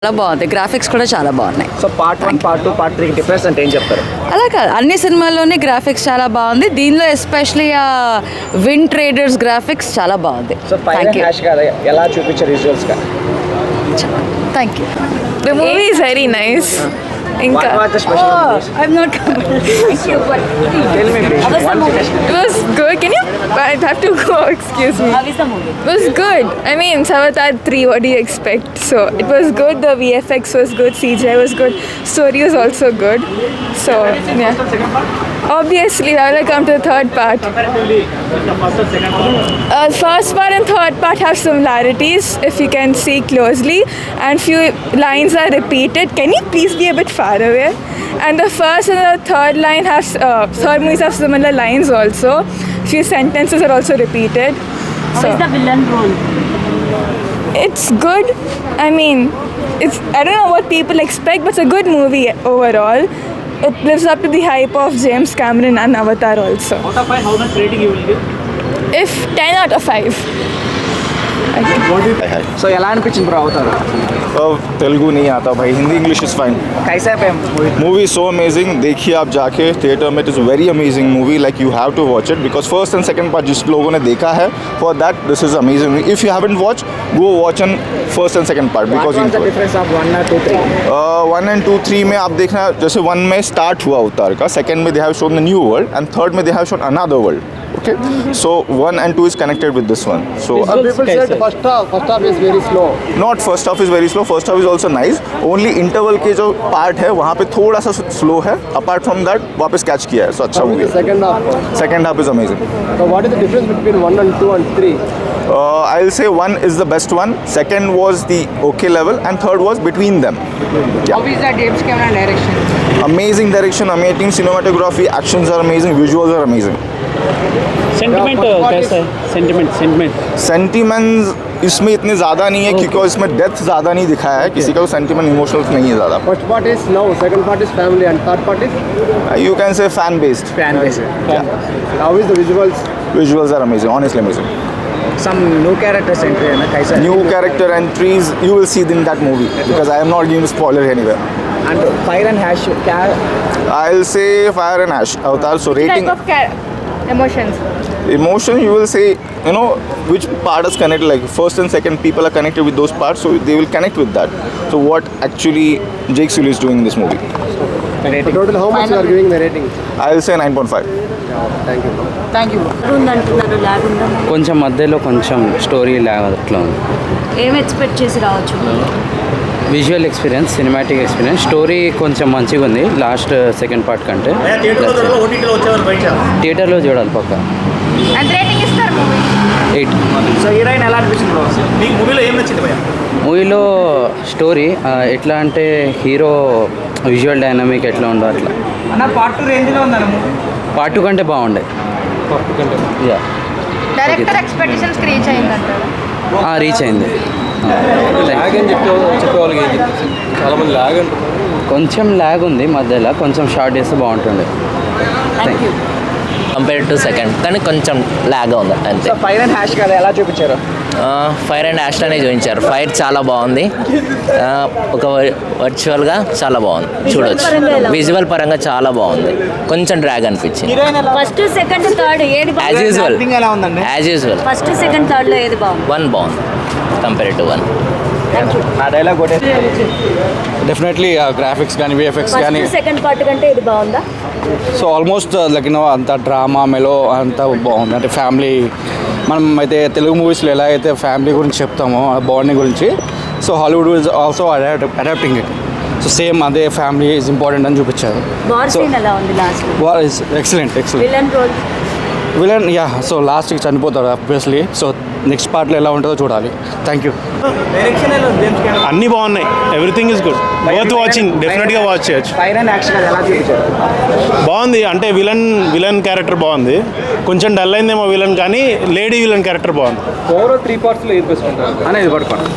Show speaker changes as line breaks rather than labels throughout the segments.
చాలా బాగుంది. గ్రాఫిక్స్ కూడా చాలా బాగున్నాయి.
So part 1, part 2, part 3 difference అంటే ఏం చెప్తారు?
అలా కాదు, అన్ని సినిమాల్లోనే గ్రాఫిక్స్ చాలా బాగుంది. దీనిలో ఎస్పెషలీ ఆ విన్ ట్రేడర్స్ గ్రాఫిక్స్ చాలా బాగుంది.
సో ఫైర్ హ్యాష్ గా ఎలా చూపించారు విజువల్స్ గా?
Thank you.
The movie is very nice. Inka.
What was the special?
I'm not thank you, but
Tell me please. One suggestion.
It was good. Can you? I have to go. Excuse me.
how is the movie?
It was good. I mean, Avatar 3. What do you expect? So it was good. The VFX was good. CGI was good. Story was also good. So yeah. Obviously, I will come to the third part. First part and third part have similarities if you can see closely, and few lines are repeated. Can you please be a bit far away? And the first and the third line have third movies have similar lines also. Few sentences are also repeated.
How is the villain role?
It's good. I mean, I don't know what people expect, but it's a good movie overall. It lives up to the hype of James Cameron and Avatar also.
Out of 5, how much rating you will give?
If 10 out of 5.
So ఎలా అనిపించింది bro అవుతారు?
तेलुगु नहीं आता भाई, Hindi English is fine.
कैसा है movie?
Movie so amazing, देखिए आप जाके थिएटर में. It is very amazing movie, like you have to watch it because first and second part जिस लोगों ने देखा है for that this is amazing. If you haven't watch, go watch an first and second part because
What was the difference of 1 and 2, 3?
1 and 2, 3 में आप देखना, जैसे 1 में स्टार्ट हुआ अवतार का, सेकंड में they have shown the new world and third में they have shown another world. Okay, so 1 and 2 is connected with this one. So
People said first half is very slow.
not first half is very slow, first half is also nice. Only interval के जो part है वहाँ पे थोड़ा सा slow है. Apart from that वापस catch किया है, so अच्छा
How is
movie.
the second half?
Second half is amazing.
So what is the difference between 1 and 2 and 3?
I'll say 1 is the best one. Second was the okay level, and third was between them.
How is the James Cameron direction?
Amazing direction, amazing cinematography, actions are amazing, visuals are amazing.
Sentiment कैसा है? Sentiment
sentiments इसमें इतने ज़्यादा नहीं है क्योंकि इसमें depth ज़्यादा नहीं दिखाया है. किसी का सेंटिमेंट इमोशनल नहीं है ज़्यादा.
First part is love, second part is family, and third part is
You can say fan based.
Fan base.
how is the visuals?
Visuals are amazing, honestly amazing.
Some new characters entry है ना, कैसा है?
New character entries you will see in that movie because I am not giving spoiler anywhere.
And fire and hash क्या?
I'll say Fire and Ash Avatar. So rating
Type of emotions.
emotion, you will say, you know, which part is connected, like first and second people are connected with those parts, so they will connect with that. So what actually Jake Sully is doing in this movie?
So total how much you are giving the rating?
I'll say 9.5.
Thank you.
Thank you.
ఉందంటున్నారు, lag ఉందా?
కొంచెం మధ్యలో కొంచెం story లాగా అట్లా ఉంది.
ఏం expect చేసి రావచ్చు?
Visual experience, cinematic experience, story కొంచెం మంచిగా ఉంది లాస్ట్ సెకండ్ పార్ట్ కంటే. థియేటర్లో చూడాలి పక్క.
And rating is
8.
So heroine ఎలా అనిపించింది బ్రో?
మీకు మూవీలో ఏం నచ్చింది భయ్యా?
మూవీలో స్టోరీ ఎట్లా అంటే హీరో విజువల్ డైనమిక్ ఎట్లా ఉందో అట్లా.
అన్న పార్ట్ 2 రేంజ్లో ఉందన్న మూవీ.
పార్ట్ 2 కంటే బాగుండే. యా,
Director expectations reach అయిందంటారు.
రీచ్ అయింది.
లాగ్ అని చెప్పేవాళ్ళకి ఏం చెప్తారు? చాలా మంది లాగ్ అంటారు.
కొంచెం ల్యాగ్ ఉంది మధ్యలో, కొంచెం షార్ట్ చేస్తే బాగుంటుండే. Thank you.
Compare to second కానీ కొంచెం లాగా ఉంది అంతే.
సో ఫైర్ అండ్ హ్యాష్ కదా ఎలా చూపించారు?
ఫైర్ అండ్ యాష్లోనే చూపించారు. ఫైర్ చాలా బాగుంది, ఒక వర్చువల్గా చాలా బాగుంది, చూడొచ్చు. విజువల్ పరంగా చాలా బాగుంది, కొంచెం డ్రాగ్ అనిపించింది.
ఫస్ట్ సెకండ్ థర్డ్ ఏది బాగుంది?
యాజ్ యూజువల్,
Acting ఎలా ఉందండి?
As usual.
First second third లో ఏది బాగుంది?
1 బాగుంది కంపేర్ టు 1.
ఆ డైలాగ్ కొట్టే
డెఫినెట్లీ గ్రాఫిక్స్ కానీ విఎఫ్ఎక్స్ కానీ
ఫస్ట్ సెకండ్ పార్ట్ కంటే ఇది బాగుందా?
సో ఆల్మోస్ట్ లైక్ అంత డ్రామా మెలో అంతా బాగుంది. అంటే ఫ్యామిలీ, మనం అయితే తెలుగు మూవీస్లో ఎలా అయితే ఫ్యామిలీ గురించి చెప్తామో ఆ బాండింగ్ గురించి, so Hollywood is also adapting it. So same అదే ఫ్యామిలీ ఈజ్ ఇంపార్టెంట్ అని చూపించారు.
వార్ సీన్ ఎలా ఉంది last?
Excellent.
Villain role?
Villain yeah, so లాస్ట్కి చనిపోతాడు ఆబ్వియస్లీ. సో నెక్స్ట్ పార్ట్లో ఎలా ఉంటుందో చూడాలి. Thank you.
డైరెక్షన్ ఎలా ఉంది జేమ్స్ కెమెరాన్?
అన్నీ బాగున్నాయి, everything is good, worth watching, డెఫినెట్గా వాచ్ చేయొచ్చు.
ఫైర్ అండ్ యాక్షన్ కదా ఎలా చూపించారు?
బాగుంది, అంటే విలన్ క్యారెక్టర్ బాగుంది, కొంచెం డల్ అయిందేమో విలన్, కానీ లేడీ విలన్ క్యారెక్టర్ బాగుంది.
ఓవరాల్ 3 పార్ట్స్లో ఏది బెస్ట్ ఉంటుంది అనేది పడుకోండి.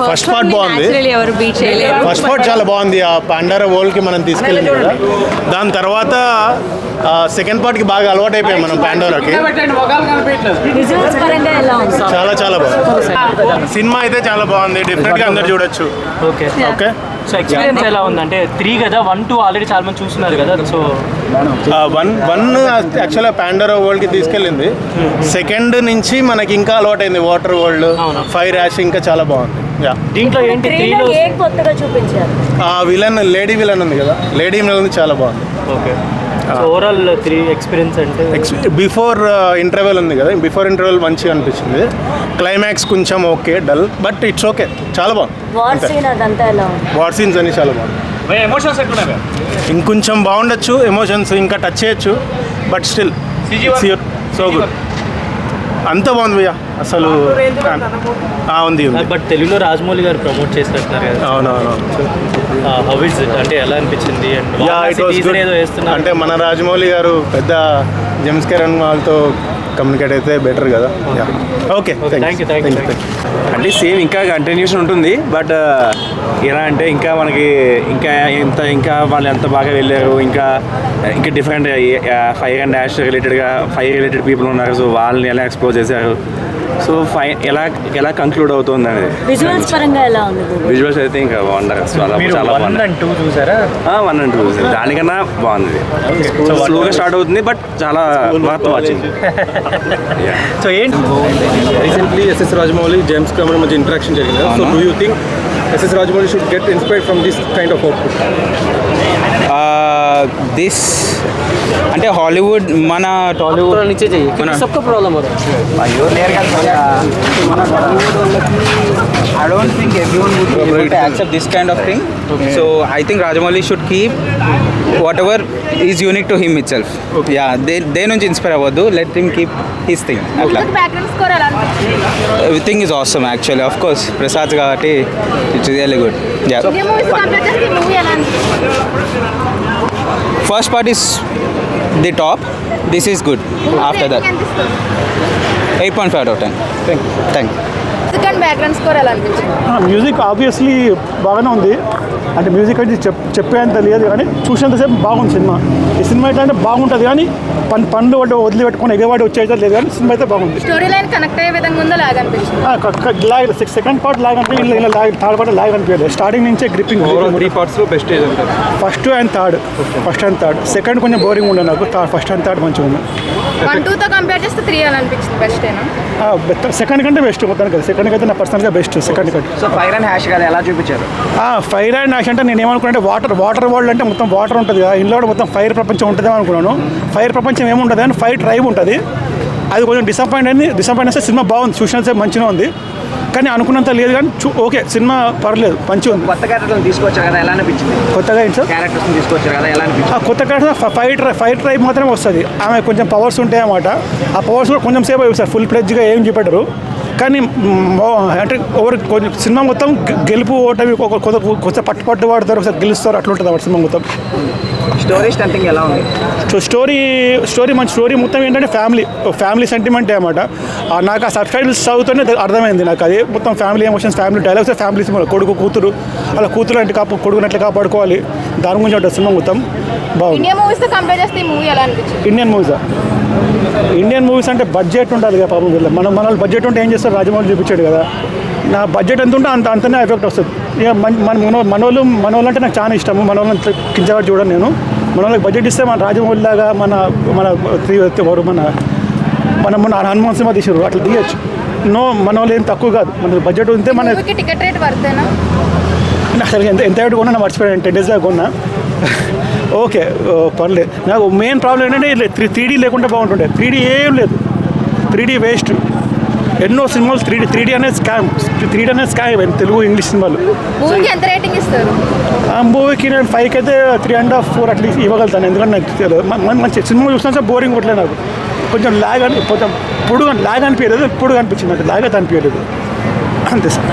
ఫస్ట్ పార్ట్ బాగుంది.
ఎవరు బీట్ చేయలేరు.
ఫస్ట్ పార్ట్ చాలా బాగుంది. ఆ పాండారా వరల్డ్కి మనం తీసుకెళ్ళింది కదా. దాని తర్వాత సెకండ్ పార్ట్కి బాగా అలవాటు అయిపోయాం మనం పాండోరాకి. చాలా చాలా బాగుంది. సినిమా అయితే చాలా బాగుంది. డెఫినెట్గా అందరు చూడొచ్చు.
Okay
okay.
సో ఎక్స్పీరియన్స్ ఎలా ఉంది? అంటే 3 కదా, 1, 2 ఆల్రెడీ చాలా మంది చూస్తున్నారు కదా. సో
వన్ యాక్చువల్గా పాండోరా వరల్డ్కి తీసుకెళ్ళింది. సెకండ్ నుంచి మనకి ఇంకా అలవాటైంది. వాటర్ వరల్డ్, ఫైర్ యాష్ ఇంకా చాలా బాగుంది.
దీంట్లో ఏంటి 3లో
కొత్తగా చూపించారు.
విలన్, లేడీ విలన్ ఉంది కదా, లేడీ విలన్ చాలా బాగుంది.
ఓకే. ఓవరాల్ 3 ఎక్స్పీరియన్స్ అంటే
బిఫోర్ ఇంటర్వెల్ ఉంది కదా, బిఫోర్ ఇంటర్వెల్ మంచిగా అనిపించింది. క్లైమాక్స్ కొంచెం okay dull, but it's okay, చాలా బాగుంది. వార్ సీన్స్ అన్ని చాలా బాగుంది.
ఎమోషన్స్ ఎట్లున్నాయి?
ఇంకొంచెం బాగుండొచ్చు ఎమోషన్స్, ఇంకా టచ్ చేయొచ్చు, బట్ స్టిల్ సో గుడ్. అంత బాగుంది భయ్యా అసలు. ఉంది.
బట్ తెలుగులో రాజమౌళి గారు ప్రమోట్ చేసినట్టున్నారు కదా.
అవునవును.
How is it? అంటే ఎలా అనిపించింది? ఏదో వేస్తున్నారు
అంటే మన రాజమౌళి గారు పెద్ద జేమ్స్ కెరన్ వాళ్ళతో కమ్యూనికేట్ అయితే బెటర్ కదా. Okay,
thank you.
అంటే సేమ్ ఇంకా కంటిన్యూషన్ ఉంటుంది. బట్ ఎలా అంటే ఇంకా మనకి ఇంకా వాళ్ళు ఎంత బాగా వెళ్ళారు, ఇంకా డిఫరెంట్ ఫైర్ అండ్ యాష్ రిలేటెడ్గా ఫైర్ రిలేటెడ్ పీపుల్ ఉన్నారు. సో వాళ్ళని ఎలా ఎక్స్ప్లోర్ చేశారు, సో ఎలా కంక్లూడ్ అవుతుంది అనేది.
విజువల్స్ పరంగా ఎలా ఉంది?
విజువల్స్ అయితే ఇంకా బాగుంటారు. చాలా బాగుంది.
1 and 2 చూసారా?
1 and 2 చూసారు. దానికన్నా బాగుంది. స్లోగా స్టార్ట్ అవుతుంది, బట్ చాలా వర్త్ వాచింగ్.
సో ఏంటి
recently SS Rajamouli, James Cameron మధ్య ఇంటరాక్షన్ జరిగింది. So do you think SS Rajamouli should get inspired from this kind of output?
This అంటే హాలీవుడ్, మన టాలీవుడ్
नीचे जाइए क्योंकि सबका प्रॉब्लम हो रहा है.
I don't think everyone would be able to accept this kind of thing. So I think Rajamouli should keep whatever is unique to him itself. Yeah, they నుంచి ఇన్స్పైర్ అవ్వద్దు. Let him keep his thing. అట్లా everything is awesome actually. Of course, Prasad కాబట్టి it's really good. Yeah. First part is the top. This is good. After that 8.5 out of 10. Thank you.
Second background score ఎలా అనిపించింది?
Music obviously బాగానే ఉంది. అంటే music అంటే చెప్పేంత లేదు, కానీ చూసినంతసేపు బాగుంది సినిమా. ఈ సినిమా అయితే బాగుంటుంది, కానీ పండ్లు వదిలిపెట్టుకుని ఎగవాడి వచ్చేది లేదు, కానీ సినిమా అయితే బాగుంది.
స్టోరీ లైన్ కనెక్ట్ అయ్యే విధంగా ఉందో లాగా అనిపించింది.
లాగ్ సెకండ్ పార్ట్ లాగ్ అనిపించింది, ఇలా లాగ్ థర్డ్ పార్ట్ లాగ్ అనిపించలేదు. స్టార్టింగ్ నుంచే గ్రిప్పింగ్.
3 partsలో బెస్ట్ ఏది ఉంటుంది?
First and third. సెకండ్ కొంచెం బోరింగ్ ఉండే నాకు. ఫస్ట్ అండ్ థర్డ్ మంచిగా ఉంది.
1, 2తో కంపేర్ చేస్తే 3 అని అనిపించింది. బెస్టేనా?
సెకండ్ కంటే బెస్ట్ మొత్తానికి కదా. సెకండ్ అయితే నా పర్సనల్గా బెస్ట్ సెకండ్ కంటే.
సో ఫైర్ అండ్ హ్యాష్ కదా ఎలా చూపించారు?
ఫైర్ అండ్ యాష్ అంటే నేను ఏమనుకున్నా, వాటర్ వరల్డ్ అంటే మొత్తం వాటర్ ఉంటుంది కదా, ఇంట్లో కూడా మొత్తం ఫైర్ ప్రపంచం ఉంటుందేమో అనుకున్నాను. ఫైర్ ప్రపంచం ఏముంటుంది కానీ ఫైర్ ట్రైబ్ ఉంటుంది. అది కొంచెం డిసప్పాయింట్ అయితే సినిమా బాగుంది, చూసినంత మంచిగా ఉంది, కానీ అనుకున్నంత లేదు. కానీ ఓకే, సినిమా పర్లేదు, మంచిగా ఉంది.
కొత్త క్యారెక్టర్లు తీసుకొచ్చారు కదా, ఎలా అనిపించింది?
కొత్తగా ఏంటి సార్?
క్యారెక్టర్స్ తీసుకొచ్చారు కదా, ఎలా అనిపించింది?
కొత్త క్యారెక్టర్ ఫైర్ ట్రైబ్ మాత్రమే వస్తుంది. ఆమె కొంచెం పవర్స్ ఉంటాయి అన్నమాట. ఆ పవర్స్ కూడా కొంచెం సేపు అవి సార్, ఫుల్ ప్లెడ్జ్గా ఏం చూపెట్టరు. కానీ అంటే కొంచెం సినిమా మొత్తం గెలుపు ఓటమి కొత్త పట్టు వాడతారు, ఒకసారి గెలుస్తారు, అట్లా ఉంటుంది అన్నమాట సినిమా మొత్తం.
స్టోరీ స్టంటింగ్ ఎలా ఉంది?
స్టోరీ మంచి స్టోరీ మొత్తం ఏంటంటే ఫ్యామిలీ సెంటిమెంట్ అన్నమాట. నాకు ఆ సబ్టైటిల్స్ చదువుతూనే అర్థమైంది నాకు. అది మొత్తం family emotions, family dialogues, family cinema. కొడుకు కూతురు అలా కూతురు అంటే కొడుకునట్లు కాపాడుకోవాలి, దాని గురించి ఉంటుంది సినిమా మొత్తం. బాగుంది.
ఇండియన్ మూవీస్తో కంపేర్ చేస్తే ఈ మూవీ ఎలా అనిపించింది?
ఇండియన్ మూవీస్ అంటే బడ్జెట్ ఉండాలి కదా పాపం. మన వాళ్ళు బడ్జెట్ ఉంటే ఏం చేస్తారు, రాజమౌళి చూపించాడు కదా. నా బడ్జెట్ ఎంత ఉంటే అంతనే ఎఫెక్ట్ వస్తుంది. ఇక మనోళ్ళు అంటే నాకు చాలా ఇష్టము. మనోళ్ళని కించవాడు చూడండి నేను. మన వాళ్ళకి బడ్జెట్ ఇస్తే మన రాజమౌళి లాగా మన హనుమాన్ సినిమా తీసారు, అట్లా తీయచ్చు. మన వాళ్ళు ఏం తక్కువ కాదు. మన బడ్జెట్ ఉంటే మన
టికెట్ రేట్ వర్తేనా?
అసలు ఎంత కొన్నా మర్చిపోయాను. 10 days దాకా కొన్నా. ఓకే, పర్లేదు. నాకు మెయిన్ ప్రాబ్లం ఏంటంటే 3D లేకుంటే బాగుంటుండే. 3D ఏం లేదు, 3D వేస్ట్. ఎన్నో సినిమాలు 3D అనేది స్కామ్ తెలుగు ఇంగ్లీష్ సినిమాలు.
మూవీకి ఎంత రేటింగ్ ఇస్తారు?
ఆ మూవీకి నేను 5 అయితే 3.5, 4 అట్లీస్ట్ ఇవ్వగలుగుతాను. ఎందుకంటే నాకు తెలియదు, మంచి సినిమా చూసినా సార్ బోరింగ్ కొట్టలేదు నాకు. కొంచెం లాగ్ అనిపించలేదు, ఇప్పుడు అనిపించింది నాకు. లాగ్ అయితే అనిపించలేదు అంతే సార్.